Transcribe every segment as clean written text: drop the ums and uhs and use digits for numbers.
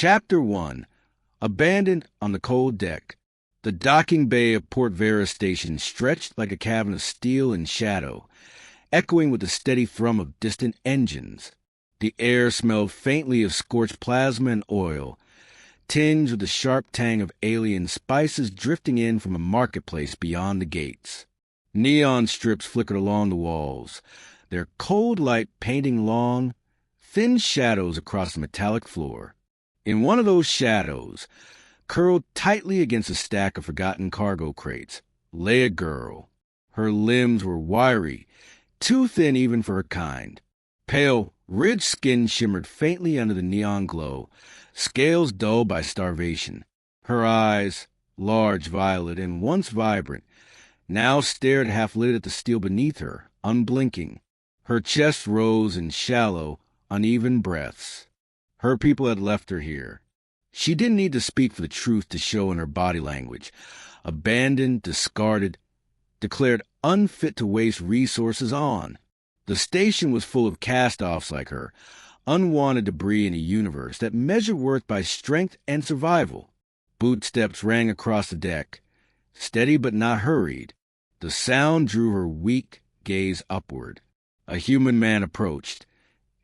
Chapter 1. Abandoned on the cold deck. The docking bay of Port Vera Station stretched like a cavern of steel and shadow, echoing with the steady thrum of distant engines. The air smelled faintly of scorched plasma and oil, tinged with the sharp tang of alien spices drifting in from a marketplace beyond the gates. Neon strips flickered along the walls, their cold light painting long, thin shadows across the metallic floor. In one of those shadows, curled tightly against a stack of forgotten cargo crates, lay a girl. Her limbs were wiry, too thin even for her kind. Pale, ridged skin shimmered faintly under the neon glow, scales dulled by starvation. Her eyes, large violet and once vibrant, now stared half-lit at the steel beneath her, unblinking. Her chest rose in shallow, uneven breaths. Her people had left her here. She didn't need to speak for the truth to show in her body language. Abandoned, discarded, declared unfit to waste resources on. The station was full of cast-offs like her, unwanted debris in a universe that measured worth by strength and survival. Bootsteps rang across the deck, steady but not hurried. The sound drew her weak gaze upward. A human man approached,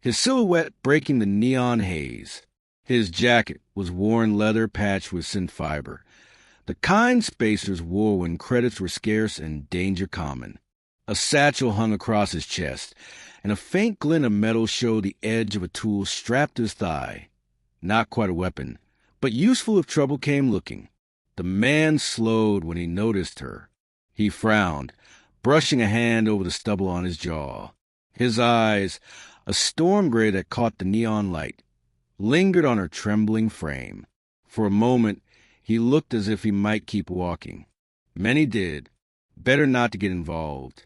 his silhouette breaking the neon haze. His jacket was worn leather patched with synth fiber, the kind spacers wore when credits were scarce and danger common. A satchel hung across his chest, and a faint glint of metal showed the edge of a tool strapped to his thigh. Not quite a weapon, but useful if trouble came looking. The man slowed when he noticed her. He frowned, brushing a hand over the stubble on his jaw. His eyes, a storm gray that caught the neon light, lingered on her trembling frame. For a moment, he looked as if he might keep walking. Many did. Better not to get involved.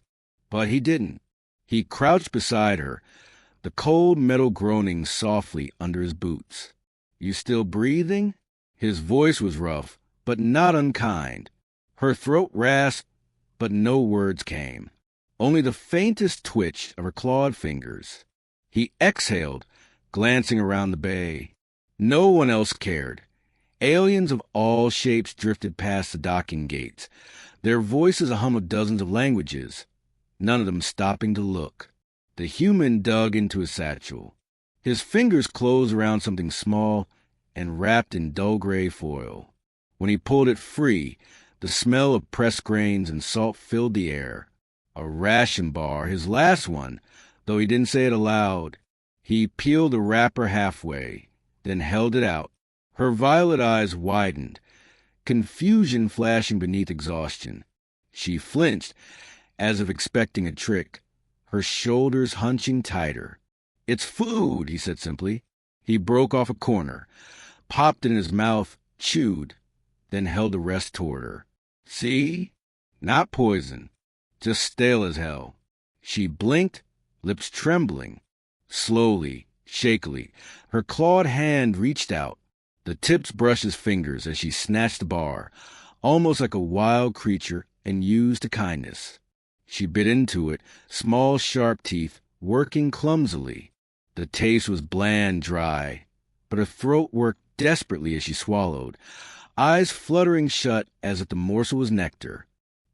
But he didn't. He crouched beside her, the cold metal groaning softly under his boots. "You still breathing?" His voice was rough, but not unkind. Her throat rasped, but no words came. Only the faintest twitch of her clawed fingers. He exhaled, glancing around the bay. No one else cared. Aliens of all shapes drifted past the docking gates, their voices a hum of dozens of languages, none of them stopping to look. The human dug into his satchel. His fingers closed around something small and wrapped in dull gray foil. When he pulled it free, the smell of pressed grains and salt filled the air. A ration bar, his last one, though he didn't say it aloud. He peeled the wrapper halfway, then held it out. Her violet eyes widened, confusion flashing beneath exhaustion. She flinched, as if expecting a trick, her shoulders hunching tighter. "It's food," he said simply. He broke off a corner, popped it in his mouth, chewed, then held the rest toward her. "See? Not poison. Just stale as hell." She blinked, lips trembling. Slowly, shakily, her clawed hand reached out. The tips brushed his fingers as she snatched the bar, almost like a wild creature, and used to kindness. She bit into it, small sharp teeth working clumsily. The taste was bland, dry, but her throat worked desperately as she swallowed, eyes fluttering shut as if the morsel was nectar.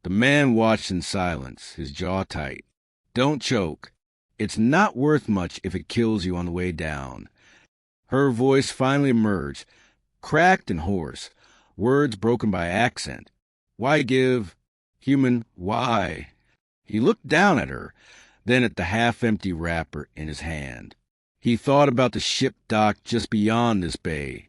The man watched in silence, his jaw tight. "Don't choke. It's not worth much if it kills you on the way down." Her voice finally emerged, cracked and hoarse, words broken by accent. "Why give? Human, why?" He looked down at her, then at the half-empty wrapper in his hand. He thought about the ship dock just beyond this bay,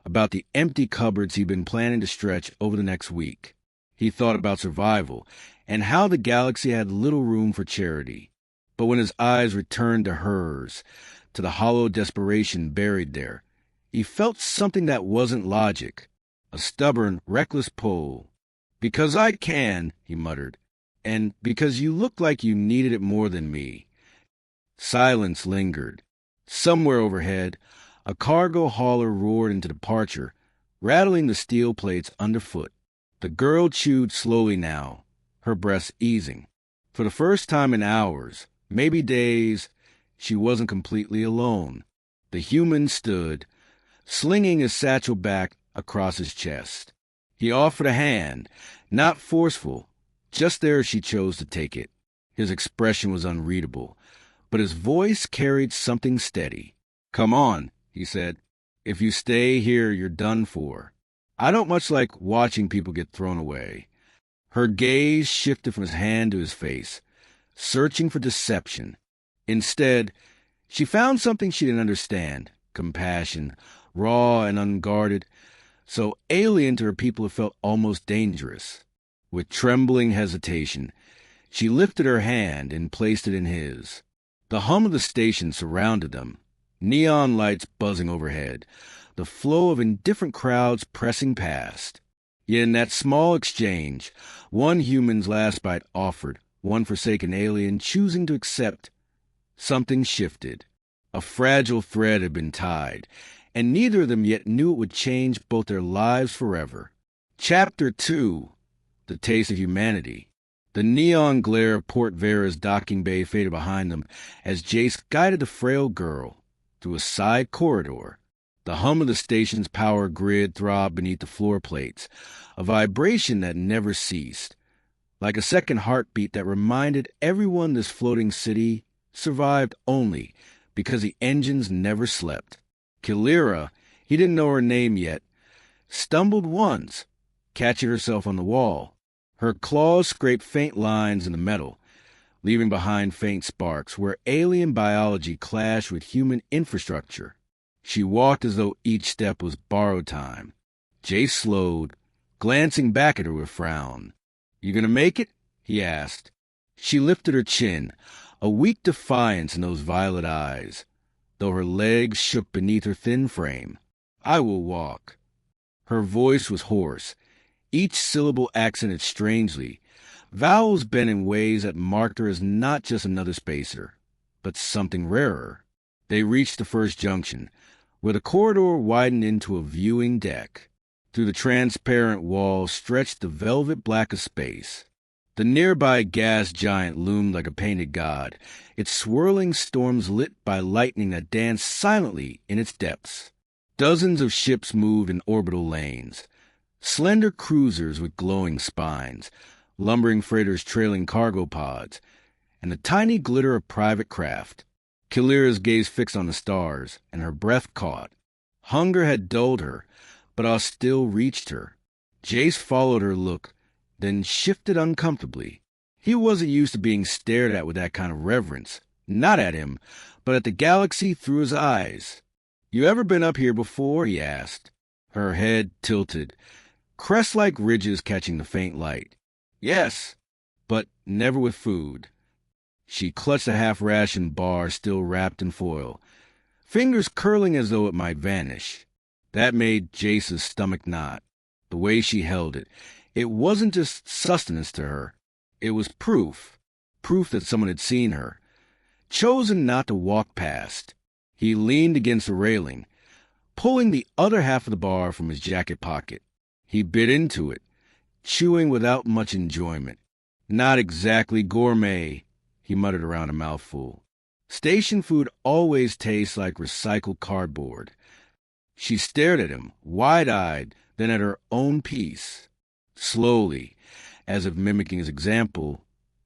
about the empty cupboards he'd been planning to stretch over the next week. He thought about survival, and how the galaxy had little room for charity. But when his eyes returned to hers, to the hollow desperation buried there, he felt something that wasn't logic, a stubborn, reckless pull. "Because I can," he muttered, "and because you look like you needed it more than me." Silence lingered. Somewhere overhead, a cargo hauler roared into departure, rattling the steel plates underfoot. The girl chewed slowly now, her breath easing. For the first time in hours, maybe days, she wasn't completely alone. The human stood, slinging his satchel back across his chest. He offered a hand, not forceful, just there as she chose to take it. His expression was unreadable, but his voice carried something steady. "Come on," he said. "If you stay here, you're done for. I don't much like watching people get thrown away." Her gaze shifted from his hand to his face, searching for deception. Instead, she found something she didn't understand: compassion, raw and unguarded, so alien to her people it felt almost dangerous. With trembling hesitation, she lifted her hand and placed it in his. The hum of the station surrounded them, neon lights buzzing overhead, the flow of indifferent crowds pressing past. Yet in that small exchange, one human's last bite offered, one forsaken alien choosing to accept, something shifted. A fragile thread had been tied, and neither of them yet knew it would change both their lives forever. Chapter 2. The Taste of Humanity. The neon glare of Port Vera's docking bay faded behind them as Jace guided the frail girl through a side corridor. The hum of the station's power grid throbbed beneath the floor plates, a vibration that never ceased, like a second heartbeat that reminded everyone this floating city survived only because the engines never slept. Kilira, he didn't know her name yet, stumbled once, catching herself on the wall. Her claws scraped faint lines in the metal, leaving behind faint sparks where alien biology clashed with human infrastructure. She walked as though each step was borrowed time. Jace slowed, glancing back at her with a frown. "You gonna make it?" he asked. She lifted her chin, a weak defiance in those violet eyes, though her legs shook beneath her thin frame. "I will walk." Her voice was hoarse, each syllable accented strangely, vowels bent in ways that marked her as not just another spacer, but something rarer. They reached the first junction, where the corridor widened into a viewing deck. Through the transparent wall stretched the velvet black of space. The nearby gas giant loomed like a painted god, its swirling storms lit by lightning that danced silently in its depths. Dozens of ships moved in orbital lanes, slender cruisers with glowing spines, lumbering freighters trailing cargo pods, and the tiny glitter of private craft. Kilira's gaze fixed on the stars, and her breath caught. Hunger had dulled her, but awe still reached her. Jace followed her look, then shifted uncomfortably. He wasn't used to being stared at with that kind of reverence. Not at him, but at the galaxy through his eyes. "You ever been up here before?" he asked. Her head tilted, crest-like ridges catching the faint light. "Yes, but never with food." She clutched a half-rationed bar still wrapped in foil, fingers curling as though it might vanish. That made Jace's stomach knot. The way she held it. It wasn't just sustenance to her. It was proof that someone had seen her, chosen not to walk past. He leaned against the railing, pulling the other half of the bar from his jacket pocket. He bit into it, chewing without much enjoyment. "Not exactly gourmet," he muttered around a mouthful. "Station food always tastes like recycled cardboard." She stared at him, wide-eyed, then at her own piece. Slowly, as if mimicking his example,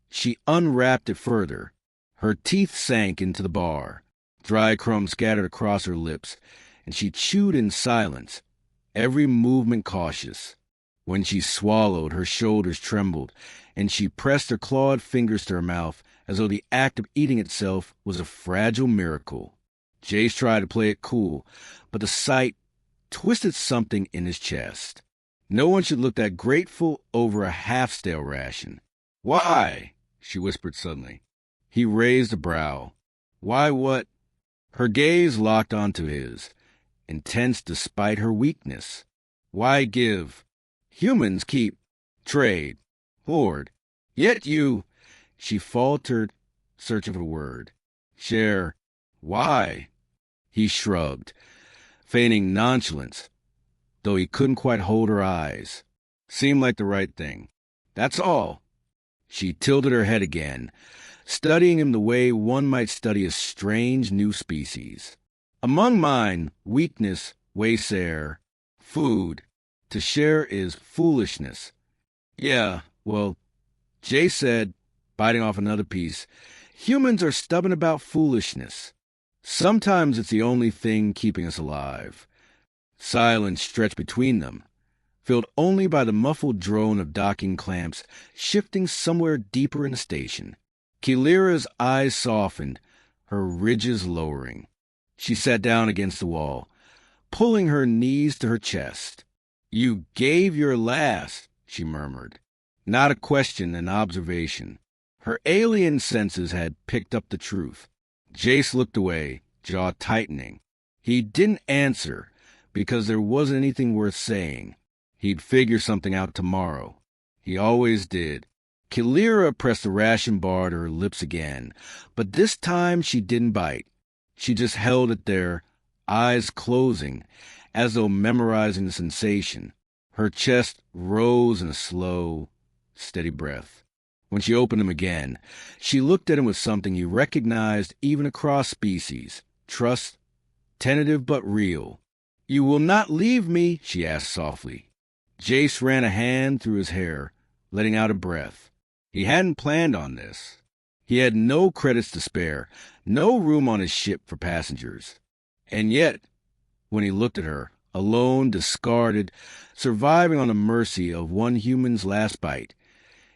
she unwrapped it further. Her teeth sank into the bar. Dry crumbs scattered across her lips, and she chewed in silence, every movement cautious. When she swallowed, her shoulders trembled, and she pressed her clawed fingers to her mouth as though the act of eating itself was a fragile miracle. Jace tried to play it cool, but the sight twisted something in his chest. No one should look that grateful over a half-stale ration. "Why?" she whispered suddenly. He raised a brow. "Why what?" Her gaze locked onto his, intense despite her weakness. "Why give? Humans keep, trade, hoard. Yet you—" She faltered, searching for a word. "Share. Why?" He shrugged, feigning nonchalance, though he couldn't quite hold her eyes. "Seemed like the right thing. That's all." She tilted her head again, studying him the way one might study a strange new species. "Among mine, weakness waste air, food. To share is foolishness. Yeah, well, Jay said, biting off another piece, humans are stubborn about foolishness. Sometimes it's the only thing keeping us alive. Silence stretched between them, filled only by the muffled drone of docking clamps shifting somewhere deeper in the station. Kilira's eyes softened, her ridges lowering. She sat down against the wall, pulling her knees to her chest. "You gave your last," she murmured. Not a question, an observation. Her alien senses had picked up the truth. Jace looked away, jaw tightening. He didn't answer, because there wasn't anything worth saying. He'd figure something out tomorrow. He always did. Kilira pressed the ration bar to her lips again, but this time she didn't bite. She just held it there, eyes closing, as though memorizing the sensation. Her chest rose in a slow, steady breath. When she opened them again, she looked at him with something he recognized even across species. Trust, tentative but real. "You will not leave me?" she asked softly. Jace ran a hand through his hair, letting out a breath. He hadn't planned on this. He had no credits to spare, no room on his ship for passengers. And yet, when he looked at her, alone, discarded, surviving on the mercy of one human's last bite,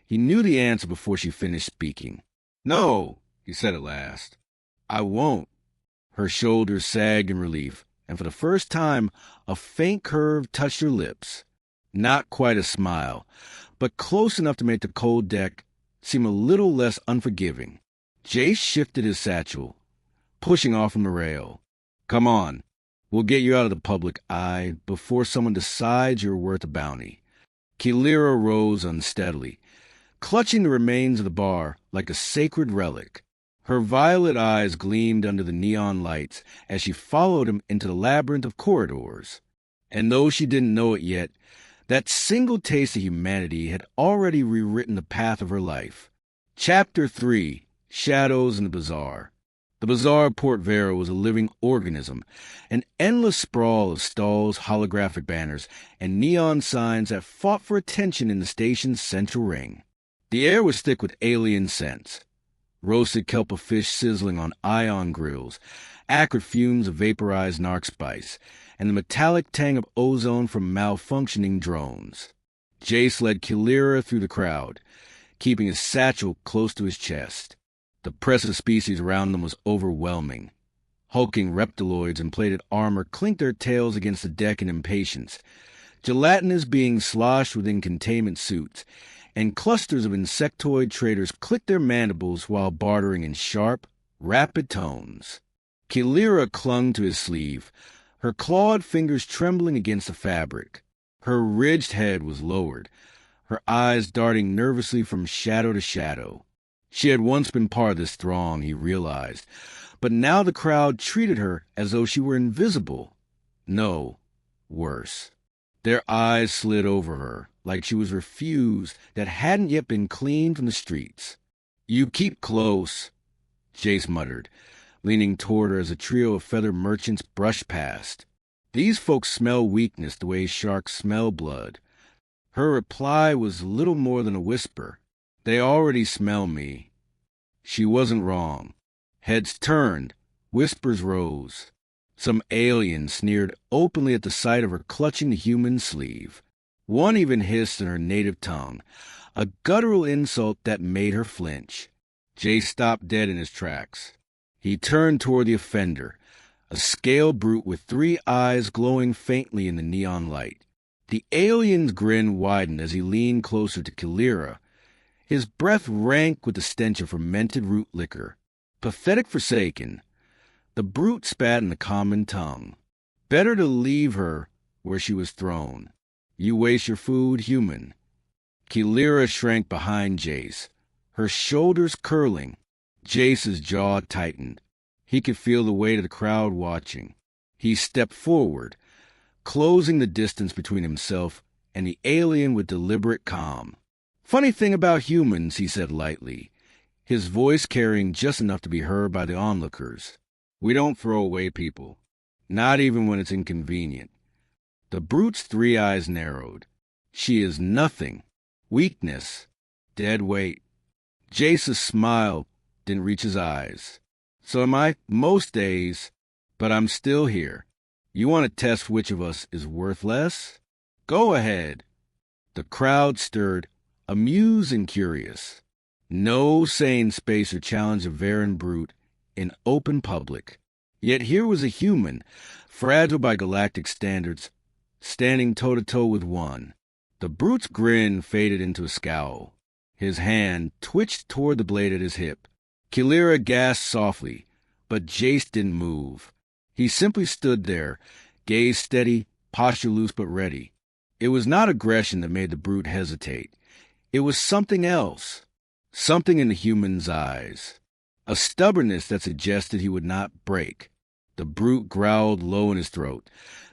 he knew the answer before she finished speaking. "No," he said at last. "I won't." Her shoulders sagged in relief, and for the first time a faint curve touched her lips. Not quite a smile, but close enough to make the cold deck seem a little less unforgiving. Jace shifted his satchel, pushing off from the rail. "Come on. We'll get you out of the public eye before someone decides you're worth a bounty." Kilira rose unsteadily, clutching the remains of the bar like a sacred relic. Her violet eyes gleamed under the neon lights as she followed him into the labyrinth of corridors. And though she didn't know it yet, that single taste of humanity had already rewritten the path of her life. Chapter 3: Shadows in the Bazaar. The bazaar of Port Vera was a living organism, an endless sprawl of stalls, holographic banners, and neon signs that fought for attention in the station's central ring. The air was thick with alien scents. Roasted kelp of fish sizzling on ion grills, acrid fumes of vaporized narc spice, and the metallic tang of ozone from malfunctioning drones. Jace led Kilira through the crowd, keeping his satchel close to his chest. The press of species around them was overwhelming. Hulking reptiloids in plated armor clinked their tails against the deck in impatience. Gelatinous beings sloshed within containment suits, and clusters of insectoid traders clicked their mandibles while bartering in sharp, rapid tones. Kilira clung to his sleeve, her clawed fingers trembling against the fabric. Her ridged head was lowered, her eyes darting nervously from shadow to shadow. She had once been part of this throng, he realized, but now the crowd treated her as though she were invisible. No, worse. Their eyes slid over her, like she was refuse that hadn't yet been cleaned from the streets. "You keep close," Jace muttered, leaning toward her as a trio of feather merchants brushed past. "These folks smell weakness the way sharks smell blood." Her reply was little more than a whisper. "They already smell me." She wasn't wrong. Heads turned, whispers rose. Some alien sneered openly at the sight of her clutching the human sleeve. One even hissed in her native tongue, a guttural insult that made her flinch. Jay stopped dead in his tracks. He turned toward the offender, a scale brute with 3 eyes glowing faintly in the neon light. The alien's grin widened as he leaned closer to Kilira, his breath rank with the stench of fermented root liquor. Pathetic forsaken, the brute spat in the common tongue. Better to leave her where she was thrown. You waste your food, human. Kilira shrank behind Jace, her shoulders curling. Jace's jaw tightened. He could feel the weight of the crowd watching. He stepped forward, closing the distance between himself and the alien with deliberate calm. "Funny thing about humans," he said lightly, his voice carrying just enough to be heard by the onlookers. "We don't throw away people, not even when it's inconvenient. The brute's 3 eyes narrowed. She is nothing. Weakness. Dead weight. Jace's smile didn't reach his eyes. So am I most days, but I'm still here. You want to test which of us is worth less? Go ahead. The crowd stirred, amused and curious. No sane spacer challenged a Varen brute in open public. Yet here was a human, fragile by galactic standards, standing toe-to-toe with one. The brute's grin faded into a scowl. His hand twitched toward the blade at his hip. Kilira gasped softly, but Jace didn't move. He simply stood there, gaze steady, posture loose but ready. It was not aggression that made the brute hesitate. It was something else. Something in the human's eyes. A stubbornness that suggested he would not break. The brute growled low in his throat,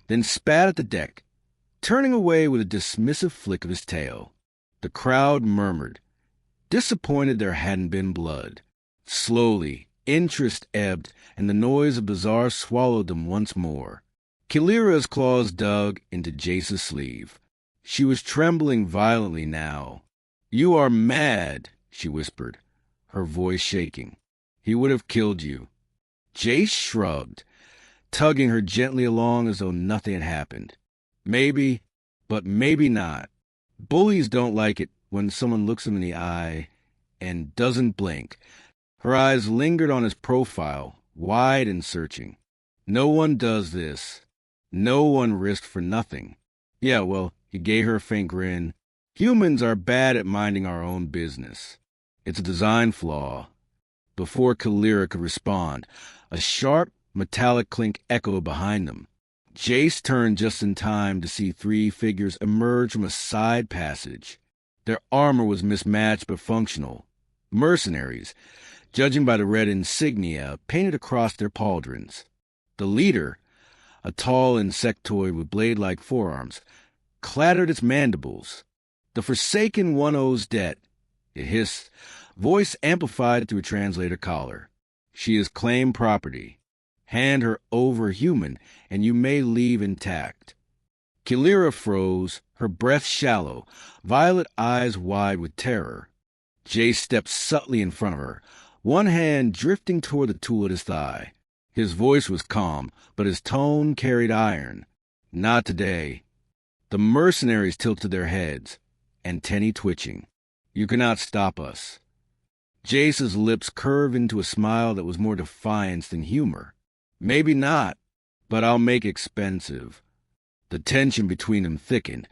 then spat at the deck, turning away with a dismissive flick of his tail. The crowd murmured, disappointed there hadn't been blood. Slowly, interest ebbed, and the noise of bazaar swallowed them once more. Kilira's claws dug into Jace's sleeve. She was trembling violently now. "You are mad," she whispered, her voice shaking. "He would have killed you." Jace shrugged, tugging her gently along as though nothing had happened. Maybe, but maybe not. Bullies don't like it when someone looks them in the eye and doesn't blink. Her eyes lingered on his profile, wide and searching. No one does this. No one risked for nothing. Yeah, well, he gave her a faint grin. Humans are bad at minding our own business. It's a design flaw. Before Kilira could respond, a sharp, metallic clink echoed behind them. Jace turned just in time to see 3 figures emerge from a side passage. Their armor was mismatched but functional. Mercenaries, judging by the red insignia painted across their pauldrons. The leader, a tall insectoid with blade-like forearms, clattered its mandibles. "The Forsaken One owes debt," it hissed, voice amplified through a translator collar. "She is claimed property. Hand her over, human, and you may leave intact." Kilira froze, her breath shallow, violet eyes wide with terror. Jace stepped subtly in front of her, one hand drifting toward the tool at his thigh. His voice was calm, but his tone carried iron. "Not today." The mercenaries tilted their heads, antennae twitching. "You cannot stop us." Jace's lips curved into a smile that was more defiance than humor. "Maybe not, but I'll make it expensive." The tension between them thickened,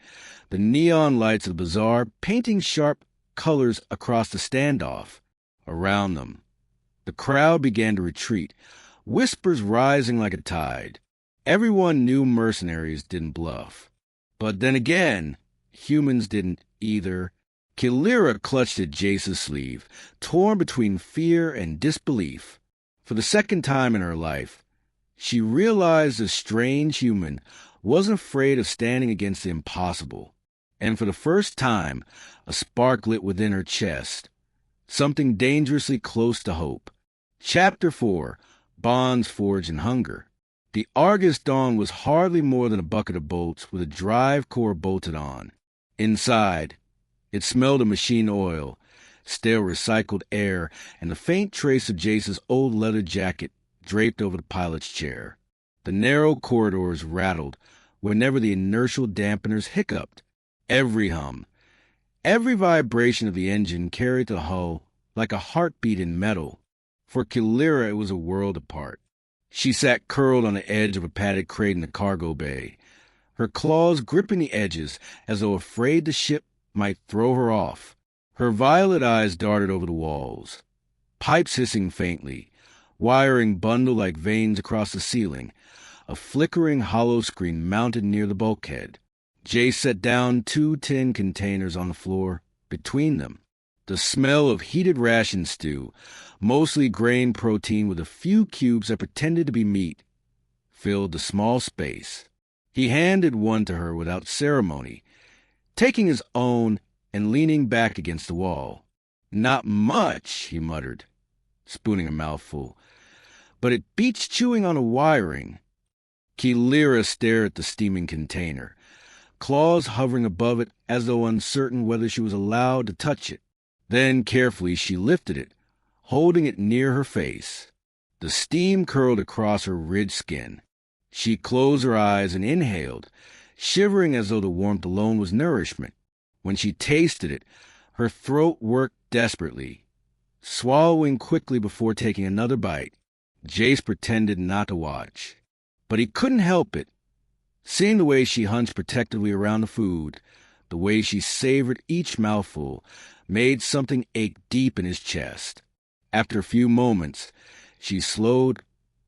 the neon lights of the bazaar painting sharp colors across the standoff. Around them, the crowd began to retreat, whispers rising like a tide. Everyone knew mercenaries didn't bluff. But then again, humans didn't either. Kilira clutched at Jace's sleeve, torn between fear and disbelief. For the second time in her life, she realized a strange human wasn't afraid of standing against the impossible. And for the first time, a spark lit within her chest. Something dangerously close to hope. Chapter 4, Bonds Forged in Hunger. The Argus Dawn was hardly more than a bucket of bolts with a drive core bolted on. Inside, it smelled of machine oil, stale recycled air, and the faint trace of Jace's old leather jacket draped over the pilot's chair. The narrow corridors rattled whenever the inertial dampeners hiccuped. Every hum, every vibration of the engine carried the hull like a heartbeat in metal. For Kilira, it was a world apart. She sat curled on the edge of a padded crate in the cargo bay, her claws gripping the edges as though afraid the ship might throw her off. Her violet eyes darted over the walls, pipes hissing faintly, wiring bundled like veins across the ceiling, a flickering hollow screen mounted near the bulkhead. Jace set down 2 tin containers on the floor between them. The smell of heated ration stew, mostly grain protein with a few cubes that pretended to be meat, filled the small space. He handed one to her without ceremony, taking his own and leaning back against the wall. "Not much," he muttered, spooning a mouthful, "but it beats chewing on a wiring." Kilira stared at the steaming container, claws hovering above it as though uncertain whether she was allowed to touch it. Then carefully she lifted it, holding it near her face. The steam curled across her ridged skin. She closed her eyes and inhaled, shivering as though the warmth alone was nourishment. When she tasted it, her throat worked desperately, swallowing quickly before taking another bite. Jace pretended not to watch, but he couldn't help it. Seeing the way she hunched protectively around the food, the way she savored each mouthful, made something ache deep in his chest. After a few moments, she slowed,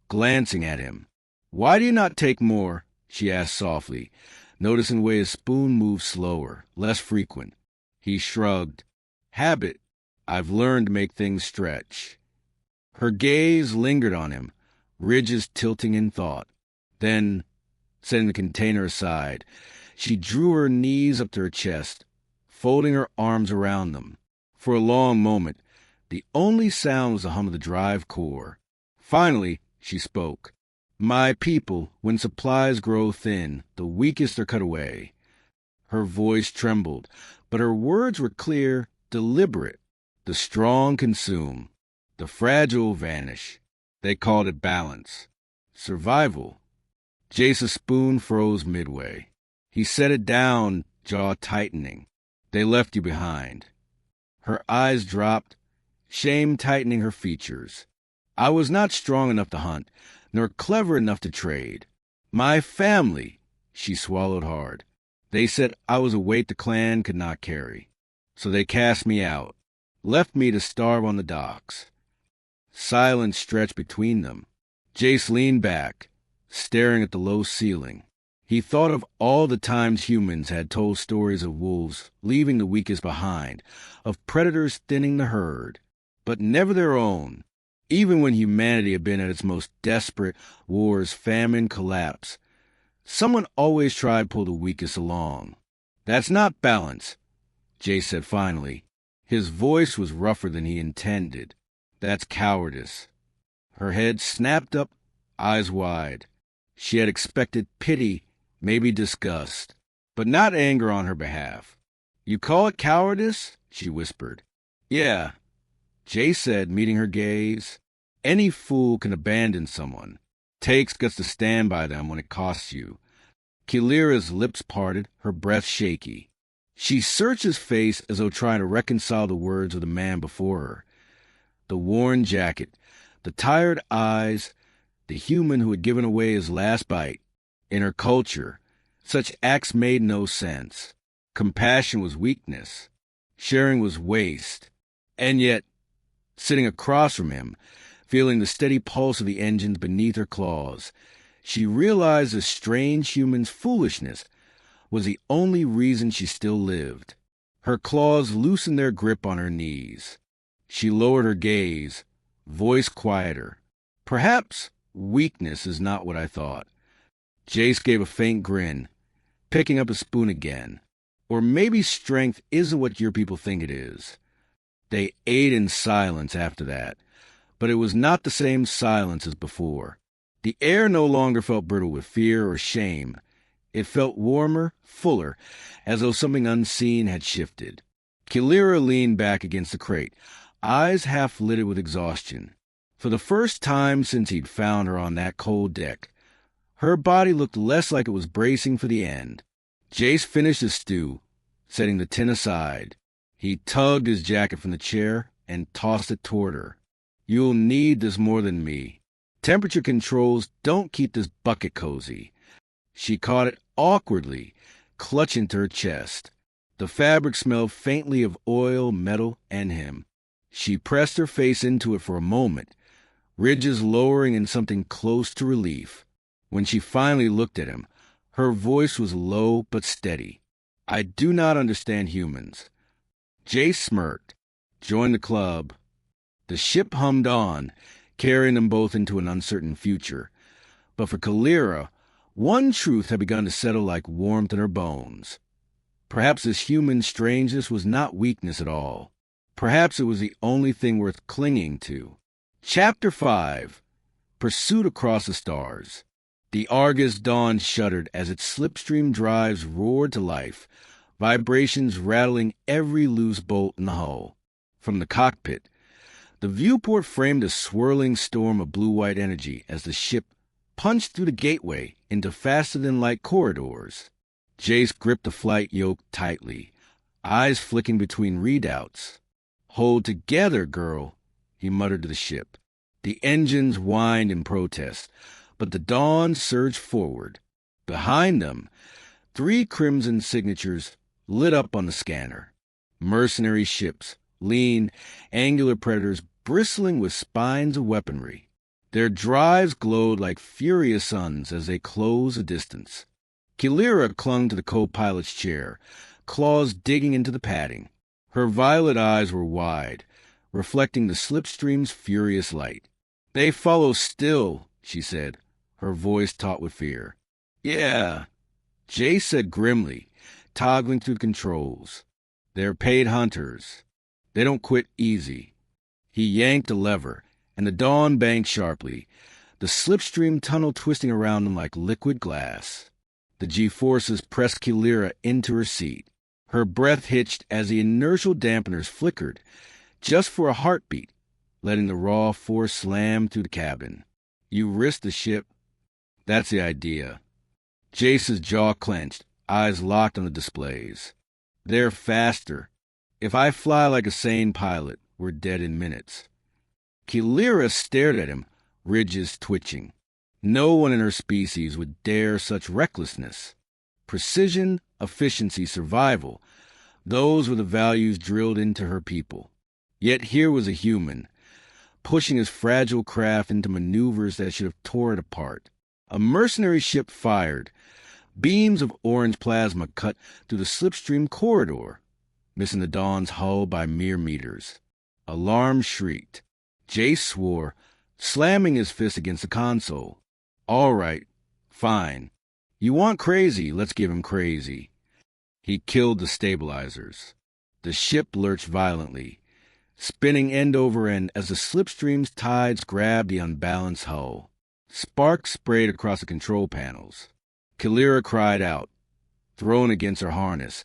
glancing at him. "Why do you not take more?" she asked softly, noticing the way his spoon moved slower, less frequent. He shrugged. "Habit. I've learned to make things stretch." Her gaze lingered on him, ridges tilting in thought. Then, setting the container aside, she drew her knees up to her chest, folding her arms around them. For a long moment, the only sound was the hum of the drive core. Finally, she spoke. "My people, when supplies grow thin, the weakest are cut away." Her voice trembled, but her words were clear, deliberate. The strong consume. The fragile vanish. They called it balance. Survival. Jace's spoon froze midway. He set it down, jaw tightening. "They left you behind." Her eyes dropped, shame tightening her features. "I was not strong enough to hunt, nor clever enough to trade. My family," she swallowed hard. "They said I was a weight the clan could not carry. So they cast me out, left me to starve on the docks." Silence stretched between them. Jace leaned back, staring at the low ceiling. He thought of all the times humans had told stories of wolves leaving the weakest behind, of predators thinning the herd, but never their own. Even when humanity had been at its most desperate, wars, famine, collapse, someone always tried to pull the weakest along. "That's not balance," Jace said finally. His voice was rougher than he intended. "That's cowardice." Her head snapped up, eyes wide. She had expected pity, maybe disgust, but not anger on her behalf. "You call it cowardice?" she whispered. "Yeah," Jace said, meeting her gaze. "Any fool can abandon someone. Takes guts to stand by them when it costs you." Kilira's lips parted, her breath shaky. She searched his face as though trying to reconcile the words of the man before her. The worn jacket, the tired eyes, the human who had given away his last bite. In her culture, such acts made no sense. Compassion was weakness. Sharing was waste. And yet, sitting across from him, feeling the steady pulse of the engines beneath her claws, she realized this strange human's foolishness was the only reason she still lived. Her claws loosened their grip on her knees. She lowered her gaze, voice quieter. "Perhaps weakness is not what I thought." Jace gave a faint grin, picking up his spoon again. "Or maybe strength isn't what your people think it is." They ate in silence after that, but it was not the same silence as before. The air no longer felt brittle with fear or shame. It felt warmer, fuller, as though something unseen had shifted. Kilira leaned back against the crate, eyes half lidded with exhaustion. For the first time since he'd found her on that cold deck, her body looked less like it was bracing for the end. Jace finished his stew, setting the tin aside. He tugged his jacket from the chair and tossed it toward her. "You'll need this more than me. Temperature controls don't keep this bucket cozy." She caught it awkwardly, clutching to her chest. The fabric smelled faintly of oil, metal, and him. She pressed her face into it for a moment, ridges lowering in something close to relief. When she finally looked at him, her voice was low but steady. "I do not understand humans." Jace smirked. "Join the club." The ship hummed on, carrying them both into an uncertain future. But for Kilira, one truth had begun to settle like warmth in her bones. Perhaps this human strangeness was not weakness at all. Perhaps it was the only thing worth clinging to. Chapter 5. Pursuit Across the Stars. The Argus Dawn shuddered as its slipstream drives roared to life, vibrations rattling every loose bolt in the hull. From the cockpit, the viewport framed a swirling storm of blue-white energy as the ship punched through the gateway into faster-than-light corridors. Jace gripped the flight yoke tightly, eyes flicking between readouts. "Hold together, girl," he muttered to the ship. The engines whined in protest, but the Dawn surged forward. Behind them, 3 crimson signatures lit up on the scanner. Mercenary ships, lean, angular predators bristling with spines of weaponry. Their drives glowed like furious suns as they closed the distance. Kilira clung to the co-pilot's chair, claws digging into the padding. Her violet eyes were wide, reflecting the slipstream's furious light. "They follow still," she said, her voice taut with fear. "Yeah," Jace said grimly, toggling through the controls. "They're paid hunters. They don't quit easy." He yanked a lever, and the Dawn banked sharply, the slipstream tunnel twisting around them like liquid glass. The G-forces pressed Kilira into her seat. Her breath hitched as the inertial dampeners flickered, just for a heartbeat, letting the raw force slam through the cabin. "You risk the ship." "That's the idea." Jace's jaw clenched, eyes locked on the displays. "They're faster. If I fly like a sane pilot, we're dead in minutes." Kilira stared at him, ridges twitching. No one in her species would dare such recklessness. Precision, efficiency, survival, those were the values drilled into her people. Yet here was a human, pushing his fragile craft into maneuvers that should have torn it apart. A mercenary ship fired. Beams of orange plasma cut through the slipstream corridor, missing the Dawn's hull by mere meters. Alarm shrieked. Jace swore, slamming his fist against the console. "All right, fine. You want crazy, let's give him crazy." He killed the stabilizers. The ship lurched violently, spinning end over end as the slipstream's tides grabbed the unbalanced hull. Sparks sprayed across the control panels. Kilira cried out, thrown against her harness,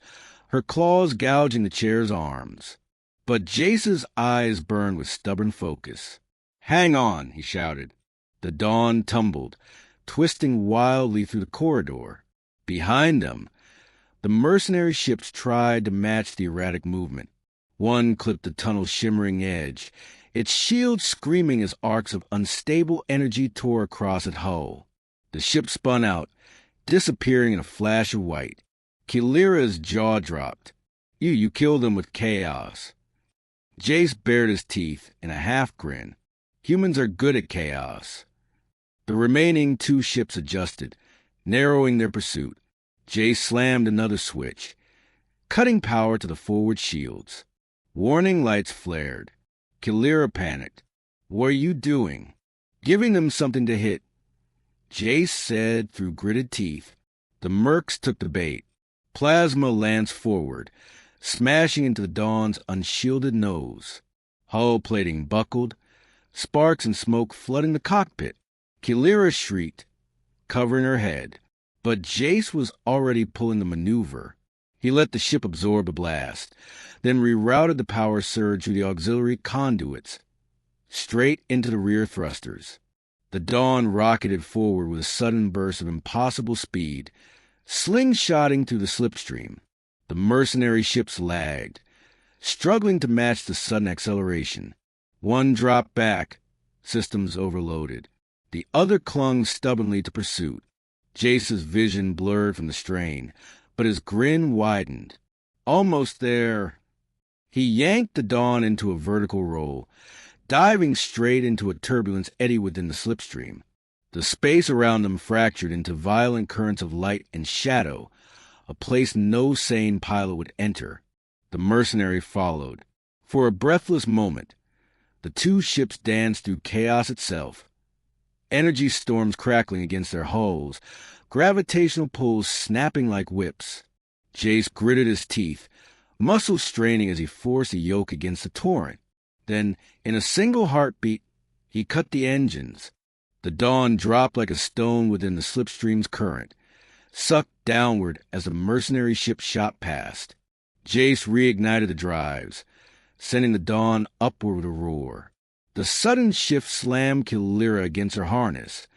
her claws gouging the chair's arms. But Jace's eyes burned with stubborn focus. "Hang on," he shouted. The Dawn tumbled, twisting wildly through the corridor. Behind them, the mercenary ships tried to match the erratic movement. One clipped the tunnel's shimmering edge, its shield screaming as arcs of unstable energy tore across its hull. The ship spun out, disappearing in a flash of white. Kilira's jaw dropped. You killed them with chaos." Jace bared his teeth in a half-grin. Humans are good at chaos. The remaining 2 ships adjusted, narrowing their pursuit. Jace slammed another switch, cutting power to the forward shields. Warning lights flared. Kilira panicked. "What are you doing?" "Giving them something to hit," Jace said through gritted teeth. The mercs took the bait. Plasma lanced forward, smashing into the Dawn's unshielded nose. Hull plating buckled, sparks and smoke flooding the cockpit. Kilira shrieked, covering her head. But Jace was already pulling the maneuver. He let the ship absorb a blast, then rerouted the power surge through the auxiliary conduits, straight into the rear thrusters. The Dawn rocketed forward with a sudden burst of impossible speed, slingshotting through the slipstream. The mercenary ships lagged, struggling to match the sudden acceleration. One dropped back, systems overloaded. The other clung stubbornly to pursuit. Jace's vision blurred from the strain, but his grin widened. "Almost there." He yanked the Dawn into a vertical roll, diving straight into a turbulence eddy within the slipstream. The space around them fractured into violent currents of light and shadow, a place no sane pilot would enter. The mercenary followed. For a breathless moment, the 2 ships danced through chaos itself. Energy storms crackling against their hulls, gravitational pulls snapping like whips. Jace gritted his teeth, muscles straining as he forced the yoke against the torrent. Then, in a single heartbeat, he cut the engines. The Dawn dropped like a stone within the slipstream's current, sucked downward as the mercenary ship shot past. Jace reignited the drives, sending the Dawn upward with a roar. The sudden shift slammed Kilira against her harness,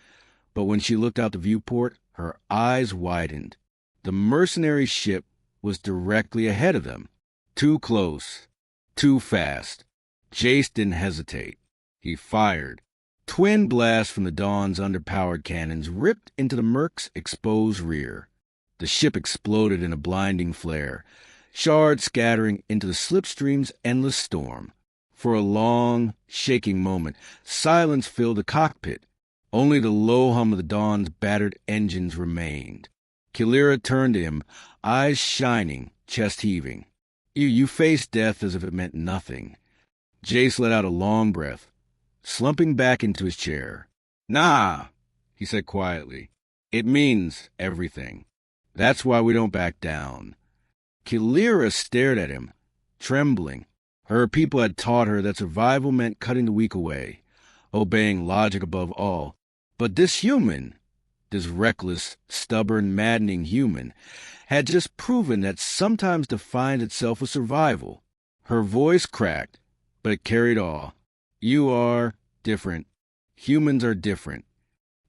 but when she looked out the viewport, her eyes widened. The mercenary ship was directly ahead of them. Too close. Too fast. Jace didn't hesitate. He fired. Twin blasts from the Dawn's underpowered cannons ripped into the Merc's exposed rear. The ship exploded in a blinding flare, shards scattering into the slipstream's endless storm. For a long, shaking moment, silence filled the cockpit. Only the low hum of the Dawn's battered engines remained. Kilira turned to him, eyes shining, chest heaving. You faced death as if it meant nothing. Jace let out a long breath, slumping back into his chair. Nah, he said quietly. It means everything. That's why we don't back down. Kilira stared at him, trembling. Her people had taught her that survival meant cutting the weak away, obeying logic above all. But this human, this reckless, stubborn, maddening human, had just proven that sometimes defined itself with survival. Her voice cracked, but it carried awe. You are different. Humans are different.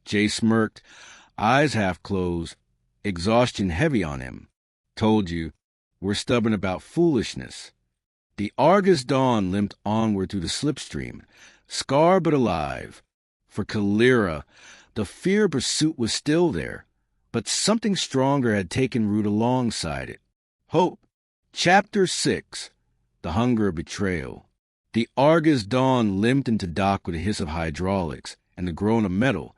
Jay smirked, eyes half closed, exhaustion heavy on him. Told you, we're stubborn about foolishness. The Argus Dawn limped onward through the slipstream, scarred but alive. For Kilira, the fear of pursuit was still there, but something stronger had taken root alongside it. Hope. Chapter 6. The Hunger of Betrayal. The Argus Dawn limped into dock with a hiss of hydraulics and the groan of metal,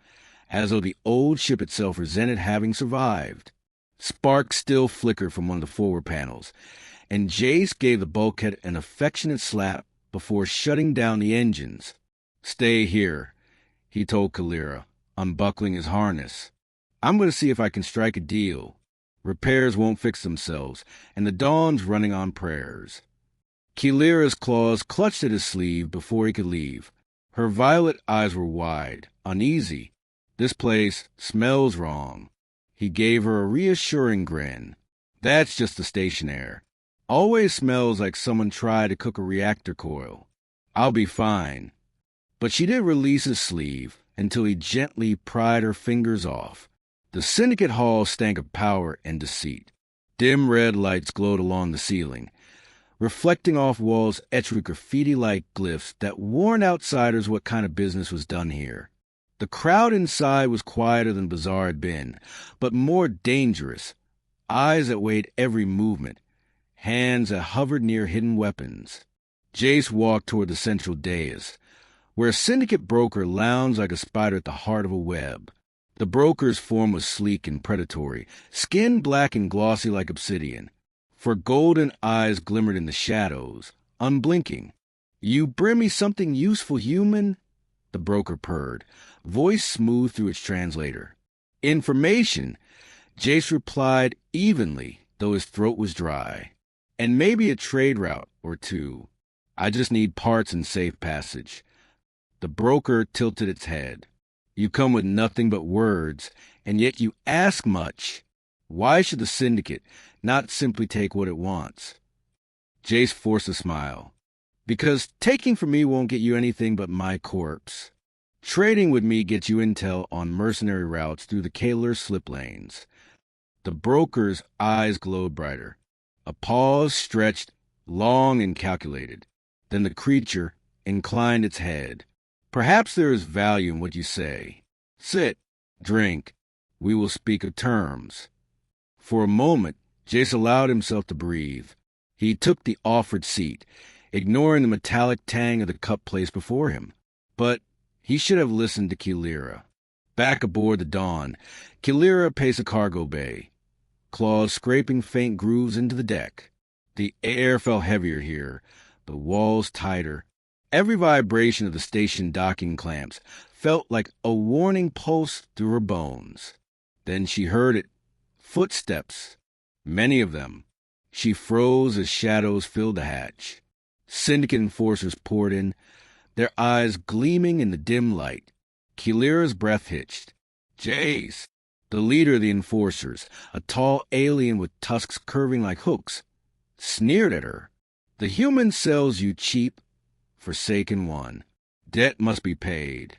as though the old ship itself resented having survived. Sparks still flickered from one of the forward panels, and Jace gave the bulkhead an affectionate slap before shutting down the engines. Stay here, he told Kilira, unbuckling his harness. I'm going to see if I can strike a deal. Repairs won't fix themselves, and the Dawn's running on prayers. Kilira's claws clutched at his sleeve before he could leave. Her violet eyes were wide, uneasy. This place smells wrong. He gave her a reassuring grin. That's just the station air. Always smells like someone tried to cook a reactor coil. I'll be fine. But she didn't release his sleeve until he gently pried her fingers off. The Syndicate Hall stank of power and deceit. Dim red lights glowed along the ceiling, reflecting off walls etched with graffiti-like glyphs that warned outsiders what kind of business was done here. The crowd inside was quieter than Bazaar had been, but more dangerous. Eyes that weighed every movement, hands that hovered near hidden weapons. Jace walked toward the central dais, where a syndicate broker lounged like a spider at the heart of a web. The broker's form was sleek and predatory, skin black and glossy like obsidian, for golden eyes glimmered in the shadows, unblinking. You bring me something useful, human? The broker purred, voice smooth through its translator. Information, Jace replied evenly, though his throat was dry. And maybe a trade route or two. I just need parts and safe passage. The broker tilted its head. You come with nothing but words, and yet you ask much. Why should the syndicate not simply take what it wants? Jace forced a smile. Because taking from me won't get you anything but my corpse. Trading with me gets you intel on mercenary routes through the Kaler slip lanes. The broker's eyes glowed brighter. A pause stretched, long and calculated. Then the creature inclined its head. Perhaps there is value in what you say. Sit, drink. We will speak of terms. For a moment, Jace allowed himself to breathe. He took the offered seat, ignoring the metallic tang of the cup placed before him. But he should have listened to Kilira. Back aboard the Dawn, Kilira paced the cargo bay, claws scraping faint grooves into the deck. The air felt heavier here, the walls tighter. Every vibration of the station docking clamps felt like a warning pulse through her bones. Then she heard it. Footsteps. Many of them. She froze as shadows filled the hatch. Syndicate enforcers poured in, their eyes gleaming in the dim light. Kilira's breath hitched. Jace, the leader of the enforcers, a tall alien with tusks curving like hooks, sneered at her. The human sells you cheap, forsaken one. Debt must be paid.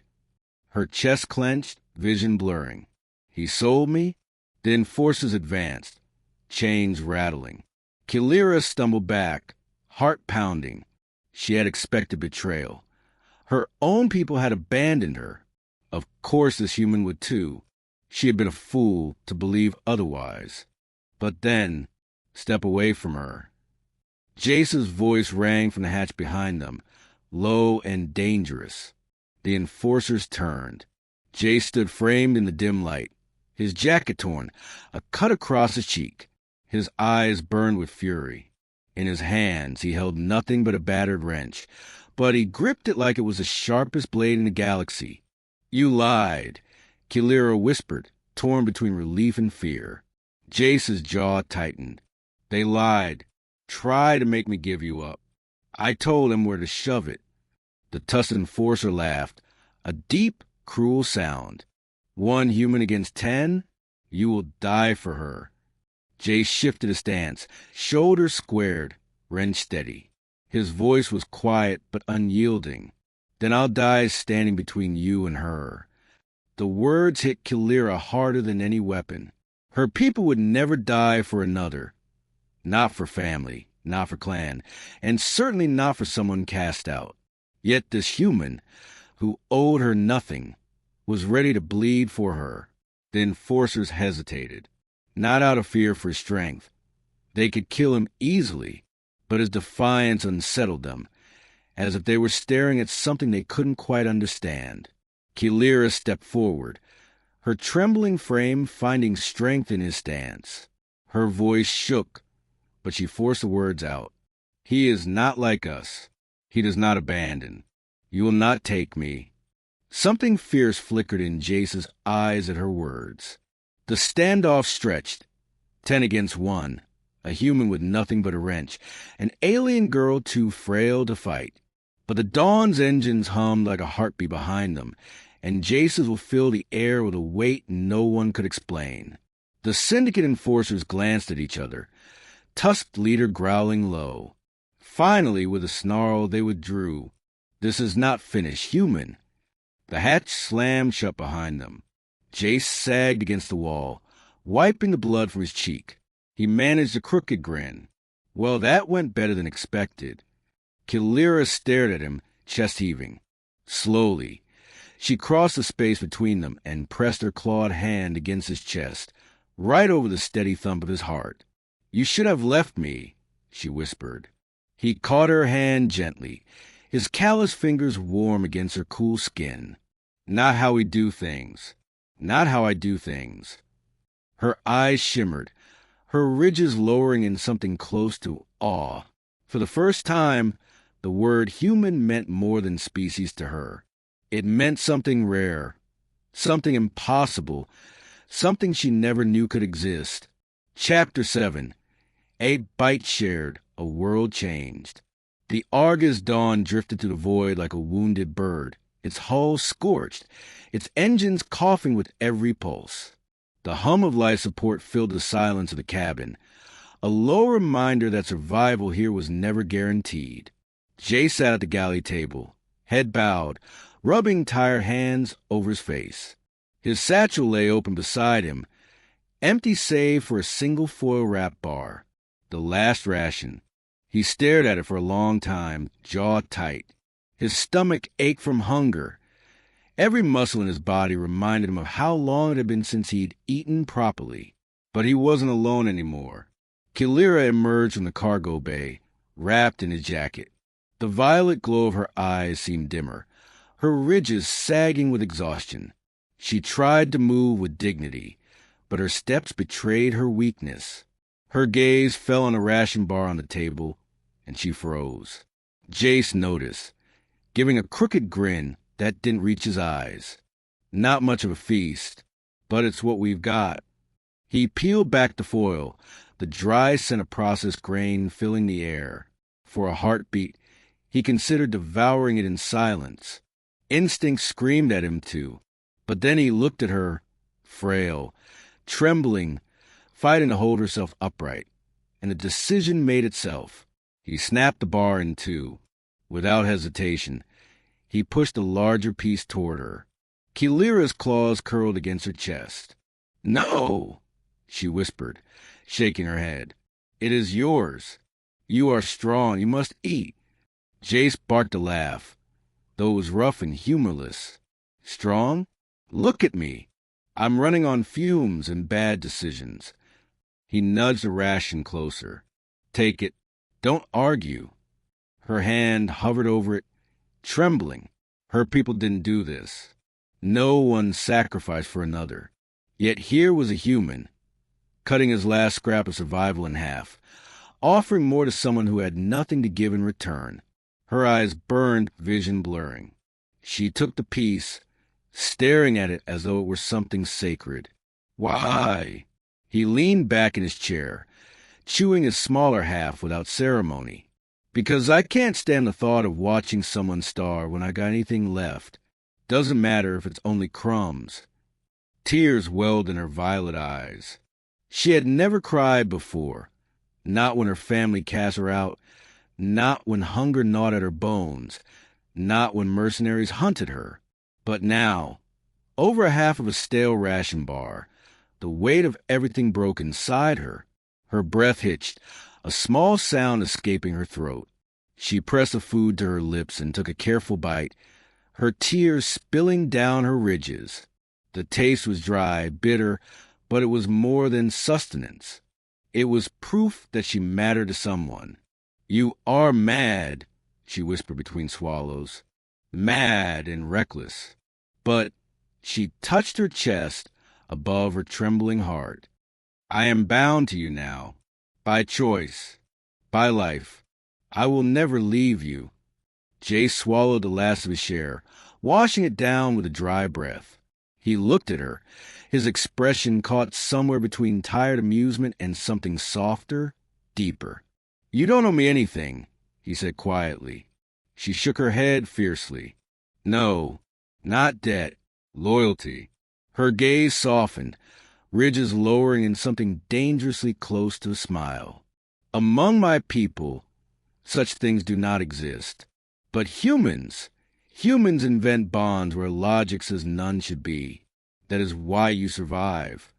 Her chest clenched, vision blurring. He sold me? The enforcers advanced, chains rattling. Kilira stumbled back, heart pounding. She had expected betrayal. Her own people had abandoned her. Of course this human would too. She had been a fool to believe otherwise. But then, step away from her. Jace's voice rang from the hatch behind them, low and dangerous. The enforcers turned. Jace stood framed in the dim light, his jacket torn, a cut across his cheek. His eyes burned with fury. In his hands he held nothing but a battered wrench, but he gripped it like it was the sharpest blade in the galaxy. You lied, Kilira whispered, torn between relief and fear. Jace's jaw tightened. They lied. Tried to make me give you up. I told them where to shove it. The tusked enforcer laughed, a deep, cruel sound. 1 human against 10? You will die for her. Jace shifted his stance, shoulders squared, wrenched steady. His voice was quiet but unyielding. Then I'll die standing between you and her. The words hit Kilira harder than any weapon. Her people would never die for another. Not for family, not for clan, and certainly not for someone cast out. Yet this human, who owed her nothing, was ready to bleed for her. The enforcers hesitated, not out of fear for his strength. They could kill him easily, but his defiance unsettled them, as if they were staring at something they couldn't quite understand. Kilira stepped forward, her trembling frame finding strength in his stance. Her voice shook, but she forced the words out. He is not like us. He does not abandon. You will not take me. Something fierce flickered in Jace's eyes at her words. The standoff stretched. 10 against 1. A human with nothing but a wrench. An alien girl too frail to fight. But the Dawn's engines hummed like a heartbeat behind them, and Jace's will fill the air with a weight no one could explain. The syndicate enforcers glanced at each other, tusked leader growling low. Finally, with a snarl, they withdrew. This is not finished, human. The hatch slammed shut behind them. Jace sagged against the wall, wiping the blood from his cheek. He managed a crooked grin. Well, that went better than expected. Kilira stared at him, chest heaving. Slowly, she crossed the space between them and pressed her clawed hand against his chest, right over the steady thump of his heart. You should have left me, she whispered. He caught her hand gently, his callous fingers warm against her cool skin. Not how we do things. Not how I do things. Her eyes shimmered, her ridges lowering in something close to awe. For the first time, the word human meant more than species to her. It meant something rare, something impossible, something she never knew could exist. Chapter 7. A bite shared, a world changed. The Argus Dawn drifted through the void like a wounded bird, its hull scorched, its engines coughing with every pulse. The hum of life support filled the silence of the cabin, a low reminder that survival here was never guaranteed. Jay sat at the galley table, head bowed, rubbing tired hands over his face. His satchel lay open beside him, empty save for a single foil-wrapped bar, the last ration. He stared at it for a long time, jaw tight. His stomach ached from hunger. Every muscle in his body reminded him of how long it had been since he'd eaten properly. But he wasn't alone anymore. Kilira emerged from the cargo bay, wrapped in his jacket. The violet glow of her eyes seemed dimmer, her ridges sagging with exhaustion. She tried to move with dignity, but her steps betrayed her weakness. Her gaze fell on a ration bar on the table, and she froze. Jace noticed, giving a crooked grin that didn't reach his eyes. Not much of a feast, but it's what we've got. He peeled back the foil, the dry scent of processed grain filling the air. For a heartbeat, he considered devouring it in silence. Instinct screamed at him to. But then he looked at her, frail, trembling, fighting to hold herself upright. And the decision made itself. He snapped the bar in two. Without hesitation, he pushed a larger piece toward her. Kilira's claws curled against her chest. "No," she whispered, shaking her head. "It is yours. You are strong. You must eat." Jace barked a laugh, though it was rough and humorless. "Strong? Look at me. I'm running on fumes and bad decisions." He nudged the ration closer. "Take it. Don't argue." Her hand hovered over it, trembling. Her people didn't do this. No one sacrificed for another. Yet here was a human, cutting his last scrap of survival in half, offering more to someone who had nothing to give in return. Her eyes burned, vision blurring. She took the piece, staring at it as though it were something sacred. "Why?" He leaned back in his chair, chewing his smaller half without ceremony. "Because I can't stand the thought of watching someone starve when I got anything left. Doesn't matter if it's only crumbs." Tears welled in her violet eyes. She had never cried before, not when her family cast her out, not when hunger gnawed at her bones, not when mercenaries hunted her. But now, over half of a stale ration bar, the weight of everything broke inside her. Her breath hitched, a small sound escaping her throat. She pressed the food to her lips and took a careful bite, her tears spilling down her ridges. The taste was dry, bitter, but it was more than sustenance. It was proof that she mattered to someone. "You are mad," she whispered between swallows. "Mad and reckless." But she touched her chest above her trembling heart. "I am bound to you now. By choice. By life. I will never leave you." Jay swallowed the last of his share, washing it down with a dry breath. He looked at her, his expression caught somewhere between tired amusement and something softer, deeper. "You don't owe me anything," he said quietly. She shook her head fiercely. "No, not debt, loyalty." Her gaze softened, ridges lowering in something dangerously close to a smile. "Among my people, such things do not exist. But humans invent bonds where logic says none should be. That is why you survive."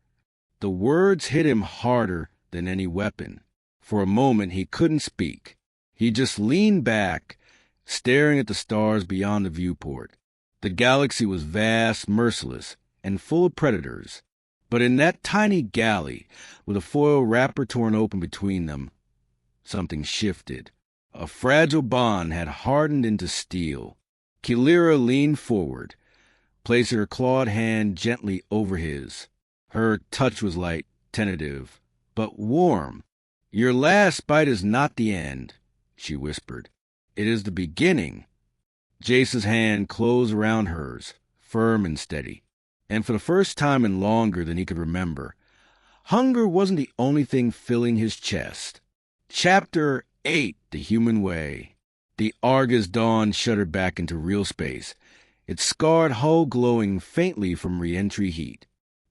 The words hit him harder than any weapon. For a moment he couldn't speak. He just leaned back, staring at the stars beyond the viewport. The galaxy was vast, merciless, and full of predators. But in that tiny galley, with a foil wrapper torn open between them, something shifted. A fragile bond had hardened into steel. Kilira leaned forward, placing her clawed hand gently over his. Her touch was light, tentative, but warm. "Your last bite is not the end," she whispered. "It is the beginning." Jace's hand closed around hers, firm and steady. And for the first time in longer than he could remember, hunger wasn't the only thing filling his chest. Chapter 8, The Human Way. The Argus dawn shuddered back into real space, its scarred hull glowing faintly from re-entry heat.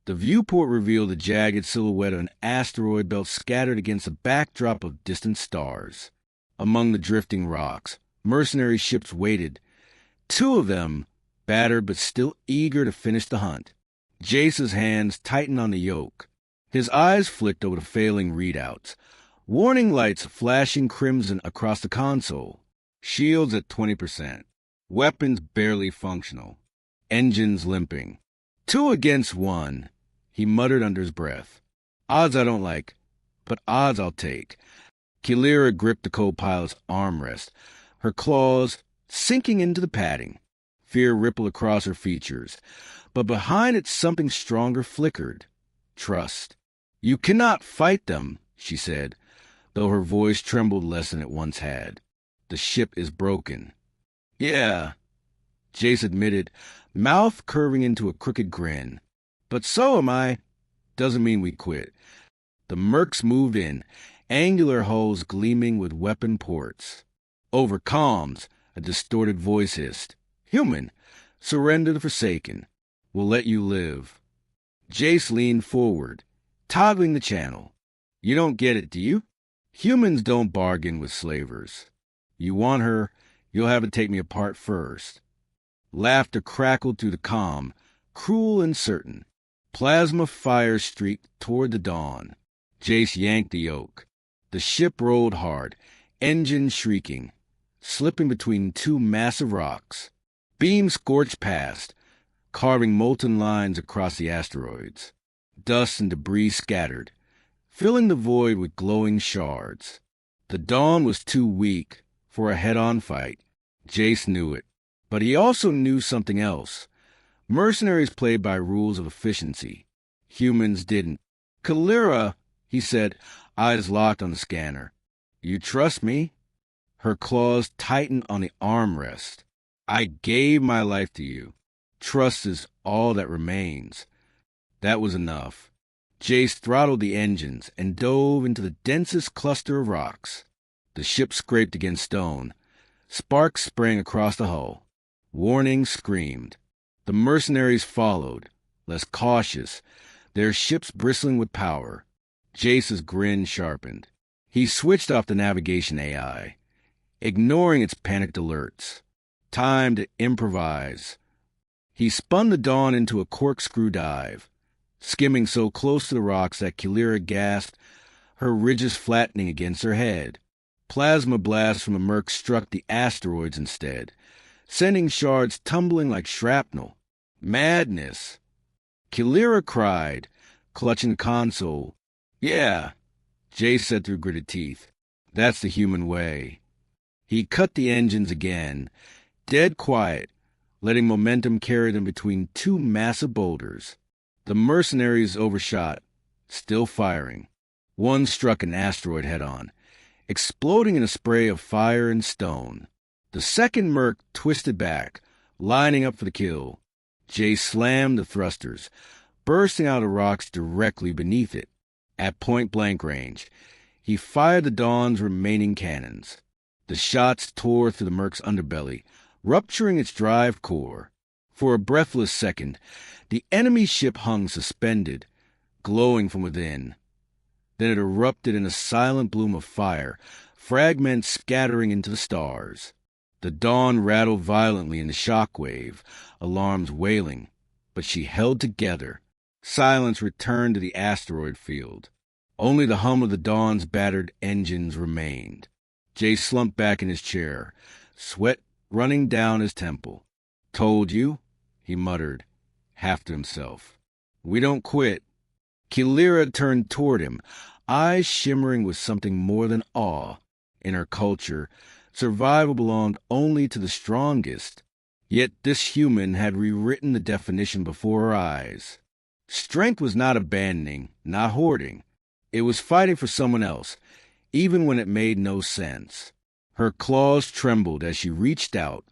The viewport revealed the jagged silhouette of an asteroid belt scattered against a backdrop of distant stars. Among the drifting rocks, mercenary ships waited, 2 of them battered but still eager to finish the hunt. Jace's hands tightened on the yoke. His eyes flicked over the failing readouts, warning lights flashing crimson across the console. Shields at 20%. Weapons barely functional. Engines limping. 2 against 1, he muttered under his breath. "Odds I don't like, but odds I'll take." Kilira gripped the co-pilot's armrest, her claws sinking into the padding. Fear rippled across her features, but behind it something stronger flickered. Trust. "You cannot fight them," she said, though her voice trembled less than it once had. "The ship is broken." "Yeah," Jace admitted, mouth curving into a crooked grin. "But so am I. Doesn't mean we quit." The mercs moved in, angular hulls gleaming with weapon ports. Over comms, a distorted voice hissed. "Human, Surrender the Forsaken. We'll let you live. Jace leaned forward, toggling the channel. You don't get it, do you? Humans don't bargain with slavers. You want her, you'll have to take me apart first. Laughter crackled through the calm, cruel and certain. Plasma fire streaked toward the dawn. Jace yanked the yoke. The ship rolled hard, engine shrieking, slipping between two massive rocks. Beams scorched past, carving molten lines across the asteroids. Dust and debris scattered, filling the void with glowing shards. The dawn was too weak for a head-on fight. Jace knew it. But he also knew something else. Mercenaries played by rules of efficiency. Humans didn't. Kalira, he said, eyes locked on the scanner. You trust me? Her claws tightened on the armrest. I gave my life to you. Trust is all that remains. That was enough. Jace throttled the engines and dove into the densest cluster of rocks. The ship scraped against stone. Sparks sprang across the hull. Warning screamed. The mercenaries followed, less cautious, their ships bristling with power. Jace's grin sharpened. He switched off the navigation AI, ignoring its panicked alerts. Time to improvise. He spun the Dawn into a corkscrew dive, skimming so close to the rocks that Kalira gasped, her ridges flattening against her head. Plasma blasts from the Merc struck the asteroids instead, sending shards tumbling like shrapnel. Madness! Kalira cried, clutching the console. Yeah, Jace said through gritted teeth. That's the human way. He cut the engines again, dead quiet, letting momentum carry them between two massive boulders. The mercenaries overshot, still firing. One struck an asteroid head-on, exploding in a spray of fire and stone. The second Merc twisted back, lining up for the kill. Jace slammed the thrusters, bursting out of rocks directly beneath it. At point-blank range, he fired the Dawn's remaining cannons. The shots tore through the Merc's underbelly, rupturing its drive core. For a breathless second, the enemy ship hung suspended, glowing from within. Then it erupted in a silent bloom of fire, fragments scattering into the stars. The Dawn rattled violently in the shockwave, alarms wailing, but she held together. Silence returned to the asteroid field. Only the hum of the Dawn's battered engines remained. Jay slumped back in his chair, sweat running down his temple. Told you, he muttered, half to himself. We don't quit. Kalira turned toward him, eyes shimmering with something more than awe. In her culture, survival belonged only to the strongest. Yet this human had rewritten the definition before her eyes. Strength was not abandoning, not hoarding. It was fighting for someone else, even when it made no sense. Her claws trembled as she reached out,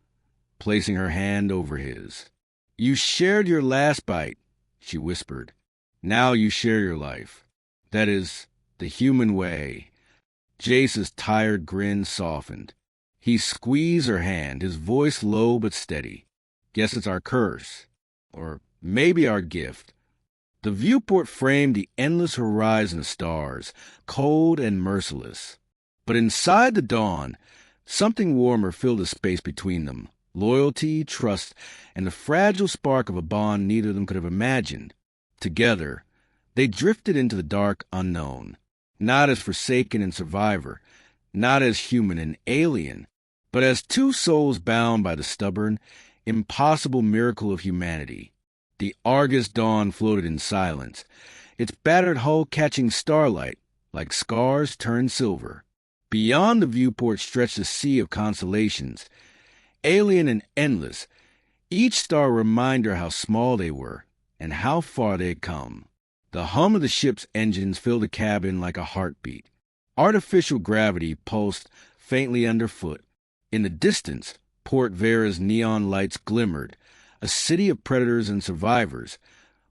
placing her hand over his. You shared your last bite, she whispered. Now you share your life. That is, the human way. Jace's tired grin softened. He squeezed her hand, his voice low but steady. Guess it's our curse. Or maybe our gift. The viewport framed the endless horizon of stars, cold and merciless. But inside the dawn, something warmer filled the space between them. Loyalty, trust, and the fragile spark of a bond neither of them could have imagined. Together, they drifted into the dark unknown. Not as forsaken and survivor, not as human and alien, but as two souls bound by the stubborn, impossible miracle of humanity. The Argus dawn floated in silence, its battered hull catching starlight like scars turned silver. Beyond the viewport stretched a sea of constellations, alien and endless, each star a reminder how small they were and how far they had come. The hum of the ship's engines filled the cabin like a heartbeat. Artificial gravity pulsed faintly underfoot. In the distance, Port Vera's neon lights glimmered, a city of predators and survivors,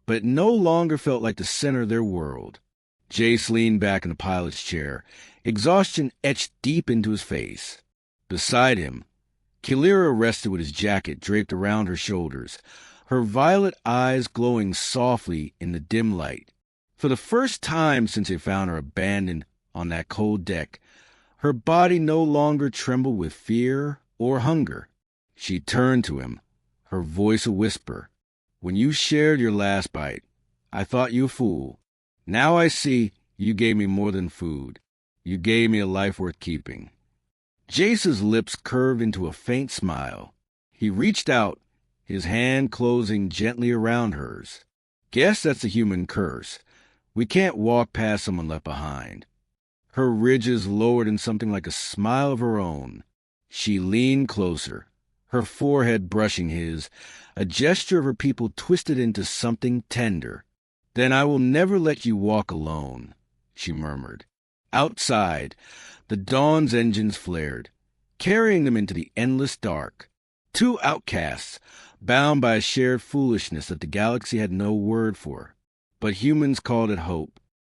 but it no longer felt like the center of their world. Jace leaned back in the pilot's chair, exhaustion etched deep into his face. Beside him, Kilira rested with his jacket draped around her shoulders, her violet eyes glowing softly in the dim light. For the first time since they found her abandoned on that cold deck, her body no longer trembled with fear or hunger. She turned to him, her voice a whisper. "When you shared your last bite, I thought you a fool. Now I see you gave me more than food. You gave me a life worth keeping." Jace's lips curved into a faint smile. He reached out, his hand closing gently around hers. "Guess that's a human curse. We can't walk past someone left behind." Her ridges lowered in something like a smile of her own. She leaned closer, her forehead brushing his, a gesture of her people twisted into something tender. "Then I will never let you walk alone," she murmured. Outside, the dawn's engines flared, carrying them into the endless dark. Two outcasts, bound by a shared foolishness that the galaxy had no word for. But humans called it hope.